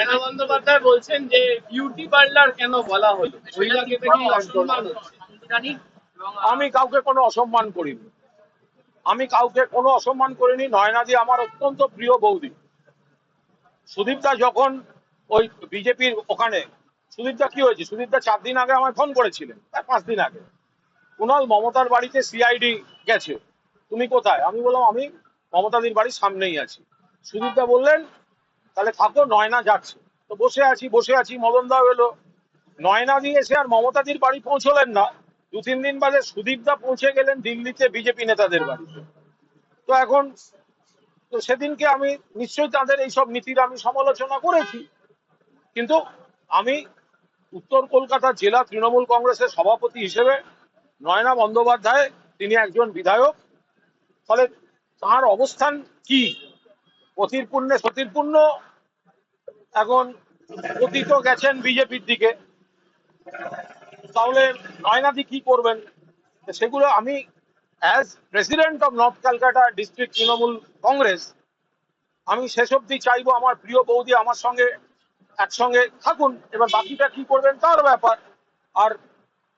নয়না বন্দ্যোপাধ্যায় বলছেন যে beauty parlour কেন বলা হলো, মহিলাকে নাকি অসম্মান হচ্ছে। আমি কাউকে কোনো অসম্মান করিনি, আমি কাউকে কোনো অসম্মান করিনি। নয়নাদি আমার অত্যন্ত প্রিয় বৌদি। সুদীপদা যখন ওই বিজেপির ওখানে, সুদীপদা কি হয়েছে, সুদীপদা 4 দিন আগে আমায় ফোন করেছিলেন, 5 দিন আগে। কুণাল মমতার বাড়িতে সিআইডি গেছে, তুমি কোথায়? আমি বললাম আমি মমতাদির বাড়ির সামনেই আছি। সুদীপদা বললেন তাহলে থাকো, নয়না যাচ্ছে। তো বসে আছি মদন দাও এলো। নয়নাদি এসে আর মমতাদির বাড়ি পৌঁছলেন না, 2-3 দিন বাদে সুদীপদা পৌঁছে গেলেন দিল্লিতে বিজেপি নেতাদের বাড়িতে। তো এখন তো সেদিনকে আমি নিশ্চয়ই তাদের এইসব নীতির আমি সমালোচনা করেছি, কিন্তু আমি উত্তর কলকাতা জেলা তৃণমূল কংগ্রেসের সভাপতি হিসেবে নয়না বন্দ্যোপাধ্যায় তিনি একজন বিধায়ক, ফলে তার অবস্থান কি পথির পুণ্যে সতীর পুণ্য, এখন পতিত গেছেন বিজেপির দিকে, তাহলে নয়নাদি কি করবেন? সেগুলো আমি as president of north Calcutta district Trinamool Congress আমি শেষ অব্দি চাইবো আমার প্রিয় বৌদি আমার সঙ্গে একসঙ্গে থাকুন, এবার বাকিটা কি করবেন তার ব্যাপার। আর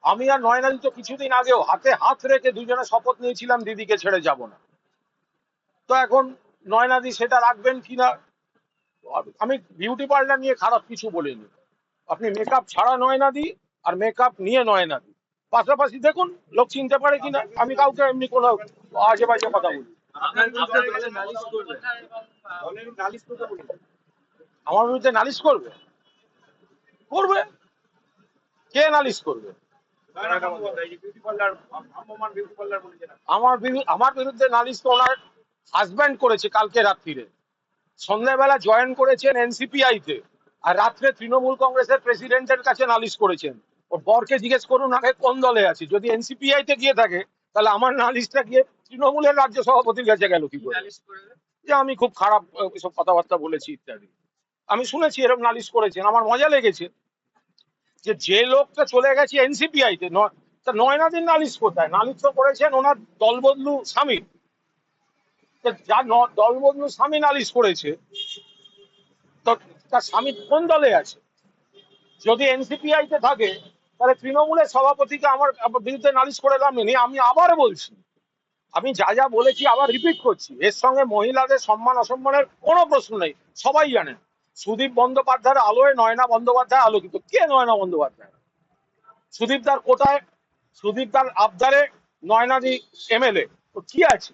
আমি আর নয়নাদি তো কিছুদিন আগেও হাতে হাত রেখে দুজনে শপথ নিয়েছিলাম দিদিকে ছেড়ে যাব না। তো এখন নয়নাদি সেটা রাখবেন কিনা, আমি বিউটি পার্লার নিয়ে খারাপ কিছু বলিনি। আপনি মেকআপ ছাড়া নয়নাদি আর মেকআপ নিয়ে নয়নাদি পাশাপাশি দেখুন, লোক চিনতে পারে কিনা। আমি কাউকে এমনি কোনো আজে বাজে কথা বলি, আমার বিরুদ্ধে নালিশ করবে, করবে, কে নালিশ করবে? আমার বিরুদ্ধে নালিশ তো ওনার হাজব্যান্ড করেছে কালকে রাত্রিরে, সন্ধ্যাবেলা জয়েন করেছেন এনসিপিআই তে, আর রাত্রে তৃণমূল কংগ্রেসের প্রেসিডেন্টের কাছে নালিশ করেছেন। ওর বরকে জিজ্ঞেস করুন আগে কোন দলে আছে, যদি এনসিপিআই তে গিয়ে থাকে তাহলে আমার নালিশটা গিয়ে তৃণমূলের রাজ্য সভাপতির কাছে গেল কি করে? যে আমি খুব খারাপ এসব কথাবার্তা বলেছি ইত্যাদি, আমি শুনেছি এরকম নালিশ করেছেন। আমার মজা লেগেছে যে লোকটা চলে গেছে এনসিপিআই তে, নয়নাদিন নালিশ কোথায়? নালিশ তো করেছেন ওনার দলবদলু স্বামী, যার দলবদলু স্বামী নালিশ করেছে, তো তার স্বামী কোন দলে আছে? যদি এনসিপিআই তে থাকে তাহলে তৃণমূলের সভাপতিকে আমার বিরুদ্ধে নালিশ করে লাভ নেই। আমি আবার বলছি, আমি যা যা বলেছি আবার রিপিট করছি, এর সঙ্গে মহিলাদের সম্মান অসম্মানের কোনো প্রশ্ন নেই। সবাই জানেন সুদীপ বন্দ্যোপাধ্যায়ের আলোয় নয়না বন্দ্যোপাধ্যায় আলোকিত। কে নয়না বন্দ্যোপাধ্যায়? সুদীপদার কোথায়, সুদীপদার আবদারে নয়নাদি এমএলএ, তো কি আছে?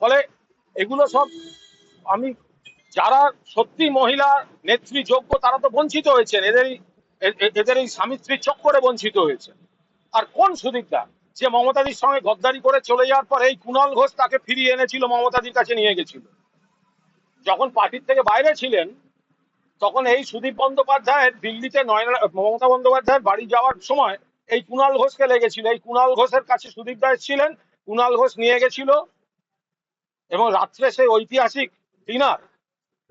ফলে এগুলো সব আমি, যারা সত্যি মহিলা নেত্রী যোগ্য তারা তো বঞ্চিত হয়েছেন, এদের এই স্বামী স্ত্রীর চক্করে বঞ্চিত হয়েছে। আর কোন সুদীপদা যে মমতাদির সঙ্গে গদ্দারি করে চলে যাওয়ার পর এই কুণাল ঘোষ তাকে ফিরিয়ে এনেছিল, মমতাদির কাছে নিয়ে গেছিল। যখন পার্টির থেকে বাইরে ছিলেন তখন এই সুদীপ বন্দ্যোপাধ্যায়ের দিল্লিতে মমতা বন্দ্যোপাধ্যায়ের বাড়ি যাওয়ার সময় এই কুণাল ঘোষকে লেগেছিল। এই কুণাল ঘোষের কাছে সুদীপ দা ছিলেন, কুণাল ঘোষ নিয়ে গেছিল, এবং রাত্রে সেই ঐতিহাসিক ডিনার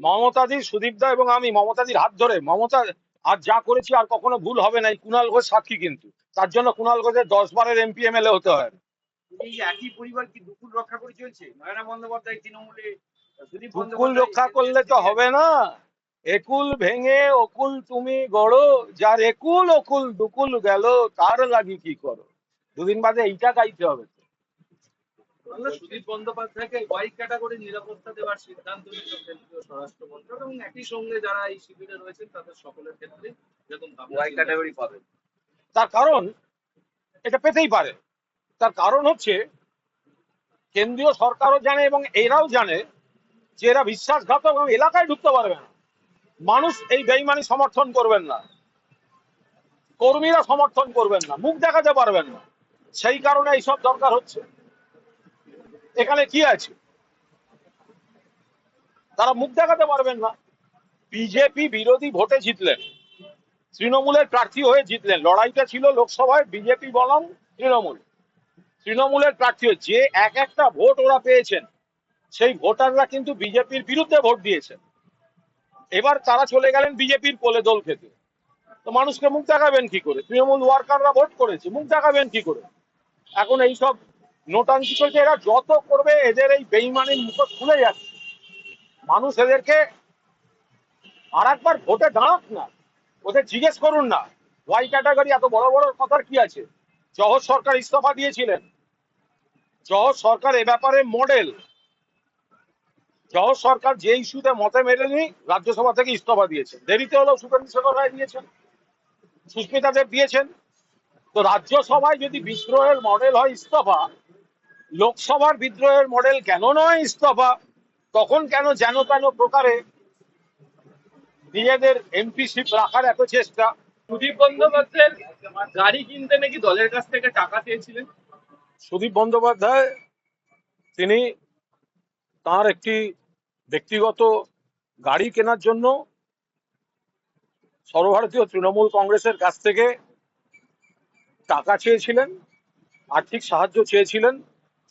মমতাদির, সুদীপদা এবং আমি মমতাদির হাত ধরে, মমতা আর যা করেছি আর কখনো ভুল হবে না, এই কুণাল ঘোষ সাক্ষী। কিন্তু তার জন্য কুণাল ঘোষের 10-12 এমপি এমএলএ হতে হয়। এই একই পরিবার কি দুকুল রক্ষা করে চলছে? নয়না বন্দ্যোপাধ্যায় তৃণমূলে, দুকুল রক্ষা করলে তো হবে না, একুল ভেঙে অকুল তুমি গড়ো, যার একুল অকুল দুকুল গেল তার লাগি কি করো। দুদিন বাদে এইটা গাইতে হবে। সুদীপ বন্দ্যোপাধ্যায়কে ওয়াই ক্যাটাগরি নিরাপত্তা দেওয়ার সিদ্ধান্ত নিল কেন্দ্রীয় স্বরাষ্ট্র মন্ত্রক, এবং একই সঙ্গে যারা এই শিবিরে রয়েছেন তাদের সকলের ক্ষেত্রে এরকম ওয়াই ক্যাটাগরি পাবে। তার কারণ এটা পেতেই পারে, তার কারণ হচ্ছে কেন্দ্রীয় সরকারও জানে এবং এরাও জানে যে এরা বিশ্বাসঘাতক এবং এলাকায় ঢুকতে পারবে না। মানুষ এই বেইমানি সমর্থন করবেন না, কর্মীরা সমর্থন করবেন না, মুখ দেখাতে পারবেন না, সেই কারণে এইসব দরকার হচ্ছে। এখানে কি আছে, তারা মুখ দেখাতে পারবেন না। বিজেপি বিরোধী ভোটে জিতলেন, তৃণমূলের প্রার্থী হয়ে জিতলেন, লড়াইটা ছিল লোকসভায় বিজেপি বনাম তৃণমূল। তৃণমূলের প্রার্থী হয়ে যে একটা ভোট ওরা পেয়েছেন, সেই ভোটাররা কিন্তু বিজেপির বিরুদ্ধে ভোট দিয়েছেন। এবার তারা চলে গেলেন বিজেপির কোলে দোল খেতে, তো মানুষকে মুখ দেখাবেন কি করে? তৃণমূল ওয়ার্কাররা ভোট করেছে, মুখ দেখাবেন কি করে? এখন এইসব নোটাঙ্কি চলছে, এরা যত করবে এদের এই বেইমানির মুখ খুলে যাচ্ছে। মানুষ এদেরকে আর একবার ভোটে দাঁড়াক না, ওদের জিজ্ঞেস করুন না ওয়াই ক্যাটাগরি এত বড় বড় কথার কি আছে। জহর সরকার ইস্তফা দিয়েছিলেন, জহর সরকার এ ব্যাপারে মডেল। জহর সরকার যে ইস্যুতে মতে মেলেনি রাজ্যসভা থেকে ইস্তফা দিয়েছেন, দেরিতে হলেও সুকেন্দ্র শেখর রায় দিয়েছেন, সুস্মিতা দেব দিয়েছেন। তো রাজ্যসভায় যদি বিদ্রোহের মডেল হয় ইস্তফা, লোকসভার বিদ্রোহের মডেল কেন নয় ইস্তফা? তখন কেন যেন তেন প্রকারে নিজেদের এমপিশিপ রাখার এত চেষ্টা? সুদীপ বন্দ্যোপাধ্যায়ের গাড়ি কিনতে নাকি দলের কাছ থেকে টাকা চেয়েছিলেন। সুদীপ বন্দ্যোপাধ্যায় তিনি তার একটি ব্যক্তিগত গাড়ি কেনার জন্য সর্বভারতীয় তৃণমূল কংগ্রেসের কাছ থেকে টাকা চেয়েছিলেন, আর্থিক সাহায্য চেয়েছিলেন।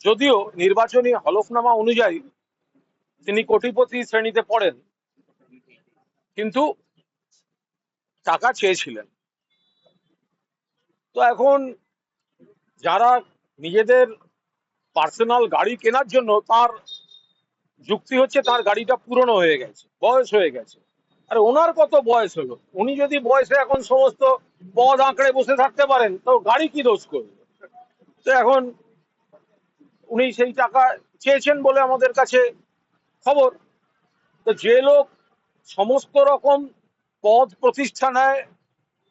যদিও নির্বাচনী হলফনামা অনুযায়ী তিনি কোটিপতি শ্রেণীতে পড়েন, কিন্তু টাকা চেয়েছিলেন। তো এখন যারা নিজেদের পার্সোনাল গাড়ি কেনার জন্য, তার যুক্তি হচ্ছে তার গাড়িটা পুরনো হয়ে গেছে, বয়স হয়ে গেছে। আর ওনার কত বয়স হলো? উনি যদি বয়সে এখন সমস্ত পদ আঁকড়ে বসে থাকতে পারেন, তো গাড়ি কি দোষ করবে? তো এখন উনি সেই টাকা চেয়েছেন বলে আমাদের কাছে খবর। তো যে লোক সমস্ত রকম পদ প্রতিষ্ঠা নেয়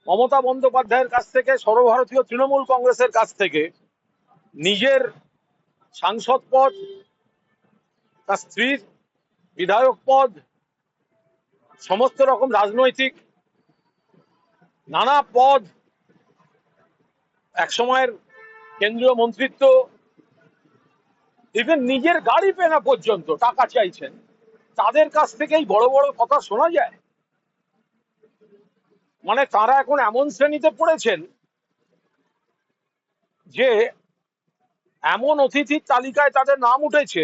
মমতা বন্দ্যোপাধ্যায়ের কাছ থেকে, সর্বভারতীয় তৃণমূল কংগ্রেসের কাছ থেকে, নিজের সাংসদ পদ, তার স্ত্রীর বিধায়ক পদ, সমস্ত রকম রাজনৈতিক নানা পদ, একসময়ের কেন্দ্রীয় মন্ত্রিত্ব, ইভেন নিজের গাড়ি কেনা পর্যন্ত টাকা চাইছেন, তাদের কাছ থেকেই বড় বড় কথা শোনা যায়। মানে তারা এখন এমন শ্রেণীতে পড়েছেন যে এমন অতিথির তালিকায় তাদের নাম উঠেছে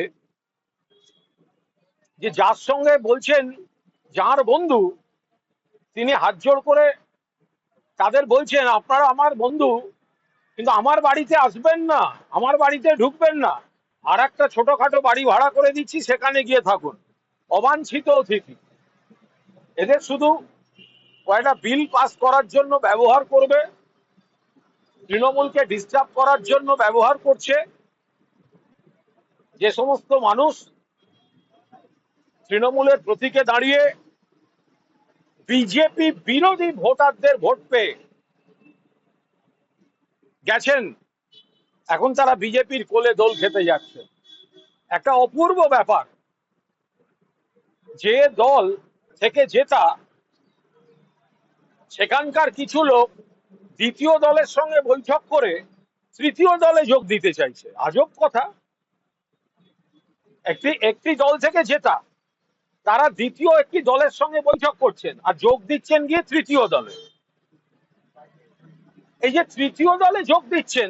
যে যার সঙ্গে বলছেন যার বন্ধু, তিনি হাত জোড় করে তাদের বলছেন আপনারা আমার বন্ধু, কিন্তু আমার বাড়িতে আসবেন না, আমার বাড়িতে ঢুকবেন না, আর একটা ছোটখাটো বাড়ি ভাড়া করে দিচ্ছি, সেখানে গিয়ে থাকুন। অবাঞ্ছিত অতিথি। এদের শুধু কয়টা বিল পাস করার জন্য ব্যবহার করবে, তৃণমূলকে ডিস্টার্ব করার জন্য ব্যবহার করছে। যে সমস্ত মানুষ তৃণমূলের প্রতীকে দাঁড়িয়ে বিজেপি বিরোধী ভোটারদের ভোট পেয়ে গেছেন, এখন তারা বিজেপির কোলে দোল খেতে যাচ্ছে। একটা অপূর্ব ব্যাপার। যে দল থেকে জেতা, সেখানকার কিছু লোক দ্বিতীয় দলের সঙ্গে বৈঠক করে তৃতীয় দলে যোগ দিতে চাইছে। আজব কথা। একটি দল থেকে জেতা, তারা দ্বিতীয় একটি দলের সঙ্গে বৈঠক করছেন আর যোগ দিচ্ছেন গিয়ে তৃতীয় দলে। এই যে তৃতীয় দলে যোগ দিচ্ছেন,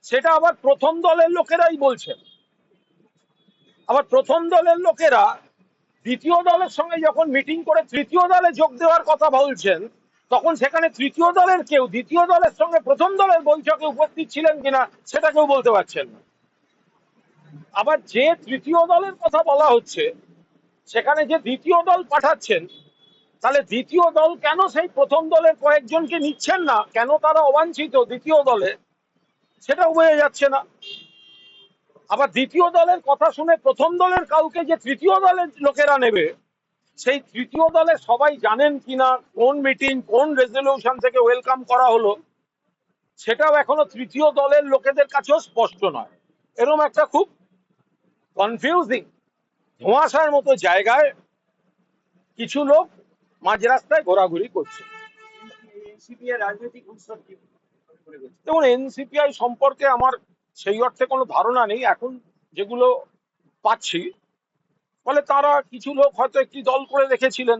সেটা আবার প্রথম দলের লোকেরাই বলছেন। আবার প্রথম দলের লোকেরা দ্বিতীয় দলের সঙ্গে যখন মিটিং করে তৃতীয় দলে যোগ দেওয়ার কথা বলছেন, তখন সেখানে তৃতীয় দলের কেউ দ্বিতীয় দলের সঙ্গে প্রথম দলের বৈঠকে উপস্থিত ছিলেন কিনা সেটা কেউ বলতে পারছেন না। আবার যে তৃতীয় দলের কথা বলা হচ্ছে, সেখানে যে দ্বিতীয় দল পাঠাচ্ছেন, তাহলে দ্বিতীয় দল কেন সেই প্রথম দলের কয়েকজনকে নিচ্ছেন না, কেন তারা অবাঞ্ছিত দ্বিতীয় দলে, সেটাও বোঝা যাচ্ছে না। আবার দ্বিতীয় দলের কথা শুনে প্রথম দলের কাউকে যে তৃতীয় দলের লোকেরা নেবে, সেই তৃতীয় দলে সবাই জানেন কিনা কোন মিটিং, কোন রেজলিউশন থেকে ওয়েলকাম করা হলো, সেটাও এখনো তৃতীয় দলের লোকেদের কাছেও স্পষ্ট নয়। এরকম একটা খুব কনফিউজিং, ধোঁয়াশার মতো জায়গায় কিছু লোক মাঝ রাস্তায় ঘোরাঘুরি করছে। এনসিপি এর রাজনৈতিক ভবিষ্যৎ কি মনে করছেন? দেখুন, এনসিপিআই সম্পর্কে আমার সেই অর্থে কোনো ধারণা নেই। এখন যেগুলো পাচ্ছি, ফলে তারা কিছু লোক হয়তো একটি দল করে রেখেছিলেন,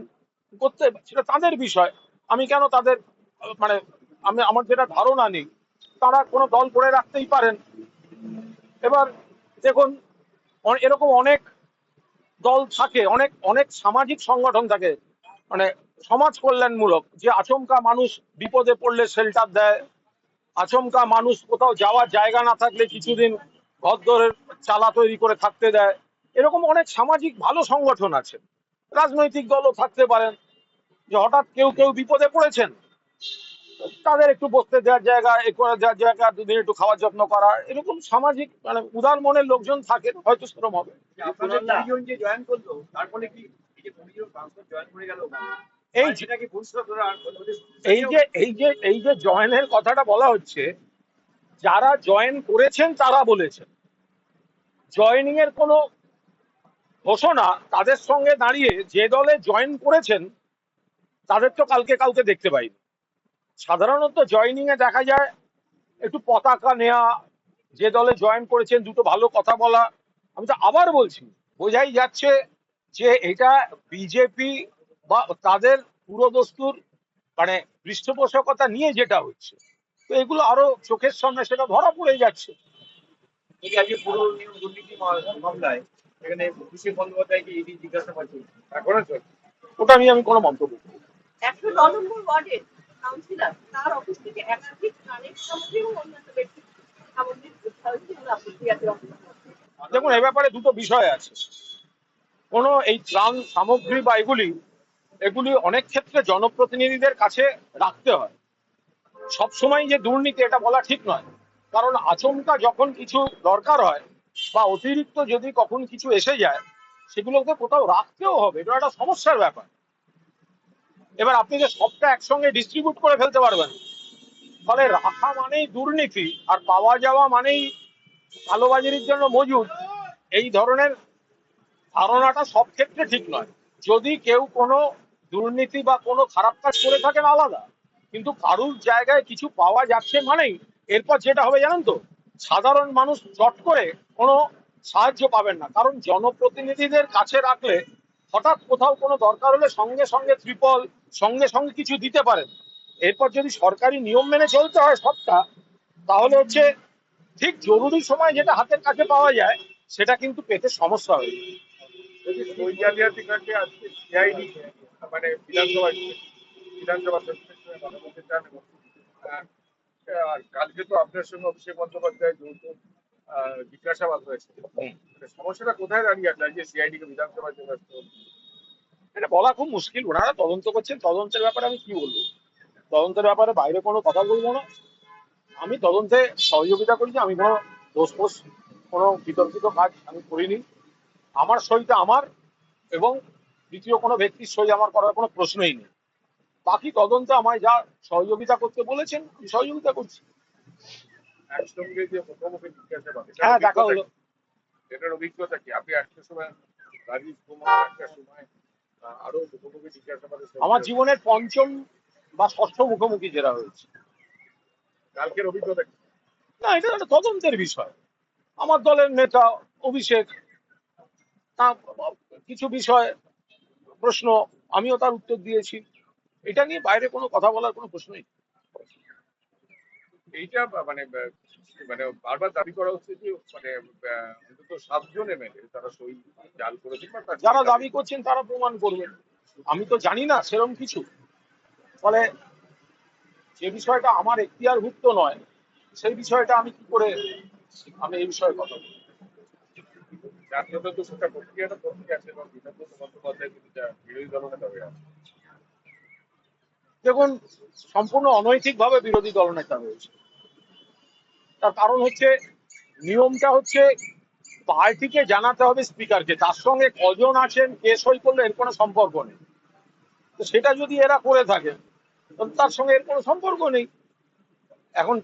করতে, সেটা তাদের বিষয়। আমি কেন তাদের মানে আমার যেটা ধারণা নেই, তারা কোনো দল করে রাখতেই পারেন। এবার দেখুন, এরকম অনেক দল থাকে, অনেক অনেক সামাজিক সংগঠন থাকে, মানে সমাজ কল্যাণমূলক, যে আচমকা মানুষ বিপদে পড়লে শেল্টার দেয়, আচমকা মানুষ কোথাও যাওয়ার জায়গা না থাকলে কিছুদিন ঘর দরের চালা তৈরি করে থাকতে দেয়। এরকম অনেক সামাজিক ভালো সংগঠন আছে। রাজনৈতিক দলও থাকতে পারেন যে হঠাৎ কেউ কেউ বিপদে পড়েছেন, তাদের একটু বসতে দেওয়ার জায়গা, এ করে দেওয়ার জায়গা, দুদিন একটু খাওয়ার যত্ন করা, এরকম সামাজিক মানে উদার মনের লোকজন থাকেন, হয়তো শ্রম হবে। আপনাদের 20 জন যে জয়েন করলো তার ফলে কি এই যে 20 জন ট্রান্সফার জয়েন করে গেল এই যে সেটা কি ভবিষ্যৎ ধরে আর এই যে জয়েনের কথাটা বলা হচ্ছে, যারা জয়েন করেছেন তারা বলেছেন, জয়েনিং এর কোনো ঘোষণা তাদের সঙ্গে দাঁড়িয়ে যে দলে জয়েন করেছেন তাদের তো কাউকে দেখতে পাইনি। সাধারণত জয়েনিং এ দেখা যায় একটু পতাকা নেয়া, যে দলে জয়েন করেছেন দুটো ভালো কথা বলা। আমি তো আবার বলছি, বোঝাই যাচ্ছে যে এটা বিজেপি বা তাদের পুরোদস্তুর মানে পৃষ্ঠপোষকতা নিয়ে যেটা হচ্ছে, তো এগুলো আরো চোখের সামনে সেটা ধরা পড়ে যাচ্ছে। এই যে আজকে পুরো নিয়ম দুর্নীতি মামলায় এখানে অভিষেক বন্দ্যোপাধ্যায়কে ইডি জিজ্ঞাসাবাদ চলছে এখনো চলছে। ওটা নিয়ে আমি কোনো মন্তব্য করি না। 109 নম্বর ওয়ার্ডের কাউন্সিলর তার অফিস থেকে একাধিক কানের সামগ্রী এবং অন্যান্য ব্যক্তি সামগ্রী উদ্ধার হয়েছে বলে আপত্তি আছে। দেখুন, এ ব্যাপারে দুটো বিষয় আছে। কোনো এই ত্রাণ সামগ্রী বা এগুলি অনেক ক্ষেত্রে জনপ্রতিনিধিদের কাছে রাখতে হয়। সব সময় যে দুর্নীতি এটা বলা ঠিক নয়, কারণ আচমকা যখন কিছু দরকার হয় বা অতিরিক্ত যদি কখন কিছু এসে যায়, সেগুলোকে কোথাও রাখতেও হবে, এটা একটা সমস্যার ব্যাপার। এবার আপনি যে সবটা একসঙ্গে ডিস্ট্রিবিউট করে ফেলতে পারবেন, ফলে রাখা মানেই দুর্নীতি আর পাওয়া যাওয়া মানেই কালোবাজারির জন্য মজুদ, এই ধরনের ধারণাটা সব ক্ষেত্রে ঠিক নয়। যদি কেউ কোনো দুর্নীতি বা কোনো খারাপ কাজ করে থাকেন আলাদা, কিন্তু কারুর জায়গায় কিছু পাওয়া যাচ্ছে মানেই এরপর যেটা হবে জানেন তো, সাধারণ মানুষ চট করে কোনো সাহায্য পাবেন না। কারণ জনপ্রতিনিধিদের কাছে রাখলে হঠাৎ কোথাও কোনো দরকার হলে সঙ্গে সঙ্গে ত্রিপল, সঙ্গে সঙ্গে কিছু দিতে পারেন। এরপর যদি সরকারি নিয়ম মেনে চলতে হয় সবটা, তাহলে হচ্ছে ঠিক জরুরি সময় যেটা হাতের কাছে পাওয়া যায় সেটা কিন্তু পেতে সমস্যা হয়ে যায়। যদি ওই জালিয়াতি কাণ্ডে আজকে সিআইডি মানে বিধানসভা সেশনে কথা বলতে চান এবং আর কালকে তো আপনার সঙ্গে অভিষেক বন্দ্যোপাধ্যায় যৌথ জিজ্ঞাসাবাদ হয়েছে, মানে সমস্যাটা কোথায় দাঁড়িয়ে আছে যে সিআইডি কে বিধানসভায় চলে আসতে হলো? এটা বলা খুব মুশকিল। ওনারা তদন্ত করছেন, তদন্তের ব্যাপারে আমি কি বলবো? তদন্তের ব্যাপারে বাইরে কোনো কথা বলবো না। আমি তদন্তে সহযোগিতা করেছি, আমি কোনো দোষ ফোষ কোনো বিতর্কিত কাজ আমি করিনি। আমার সইটা আমার, এবং দ্বিতীয় কোনো ব্যক্তির সই আমার করার কোনো প্রশ্নই নেই। বাকি তদন্তে আমায় যা সহযোগিতা করতে বলেছেন আমি সহযোগিতা করছি। একসঙ্গে যে মুখোমুখি জিজ্ঞাসাবাদ, হ্যাঁ, দেখা হলো। এটার অভিজ্ঞতা কি? আপনি একটা সময় রাজীব কুমার, একটা সময় আরো মুখোমুখি জিজ্ঞাসাবাদের আমার জীবনের পঞ্চম বা ষষ্ঠ মুখোমুখি যেটা হয়েছে। কালকের অভিজ্ঞতা কি? না, এটা একটা তদন্তের বিষয়। আমার দলের নেতা অভিষেক কিছু বিষয় প্রশ্ন, আমিও তার উত্তর দিয়েছি। এটা নিয়ে বাইরে কোনো কথা বলার কোনো প্রশ্নই নেই। এইটা মানে মানে বারবার দাবি করা হচ্ছে যে মানে অন্তত 7 জন এমএলএ তারা সই জাল করেছেন বা যারা দাবি করছেন তারা প্রমাণ করবেন, আমি তো জানি না সেরকম কিছু। ফলে যে বিষয়টা আমার এখতিয়ারভুক্ত নয় সেই বিষয়টা আমি কি করে আমি এই বিষয়ে কথা বলবো? জাতীয় তো সেটা প্রক্রিয়াটা প্রক্রিয়া আছে এবং বিধান বন্দ্যোপাধ্যায় কিন্তু যা বিরোধী দলনেতা হয়ে আছে। দেখুন, সম্পূর্ণ অনৈতিকভাবে বিরোধী দলনেতা হয়েছে। তার কারণ হচ্ছে, নিয়মটা হচ্ছে পার্টিকে জানাতে হবে স্পিকারকে, তার সঙ্গে কজন আছেন কে সই করলে এর কোনো সম্পর্ক নেই। তো সেটা যদি এরা করে থাকে তার সঙ্গে এর কোনো সম্পর্ক নেই। এখন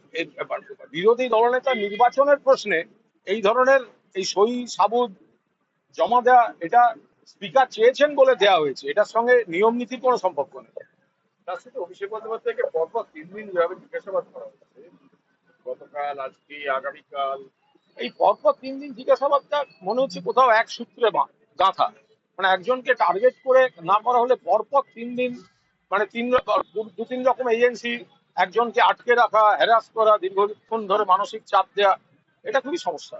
বিরোধী দলনেতা নির্বাচনের প্রশ্নে এই ধরনের এই সই সাবুত জমা দেওয়া, এটা স্পিকার চেয়েছেন বলে দেওয়া হয়েছে, এটার সঙ্গে নিয়ম নীতির কোনো সম্পর্ক নেই। তার সাথে অভিষেক বন্দ্যোপাধ্যায়কে পরপর 3 দিন যেভাবে জিজ্ঞাসাবাদ করা হচ্ছে, গতকাল, আজকে, আগামীকাল, এই পরপর 3 দিন জিজ্ঞাসাবাদটা মনে হচ্ছে কোথাও এক সূত্রে গাঁথা। মানে একজনকে টার্গেট করে না করা হলে পরপর 3 দিন, মানে 2-3 রকম এজেন্সি একজনকে আটকে রাখা, হ্যারাস করা, দীর্ঘক্ষণ ধরে মানসিক চাপ দেওয়া, এটা খুবই সমস্যা।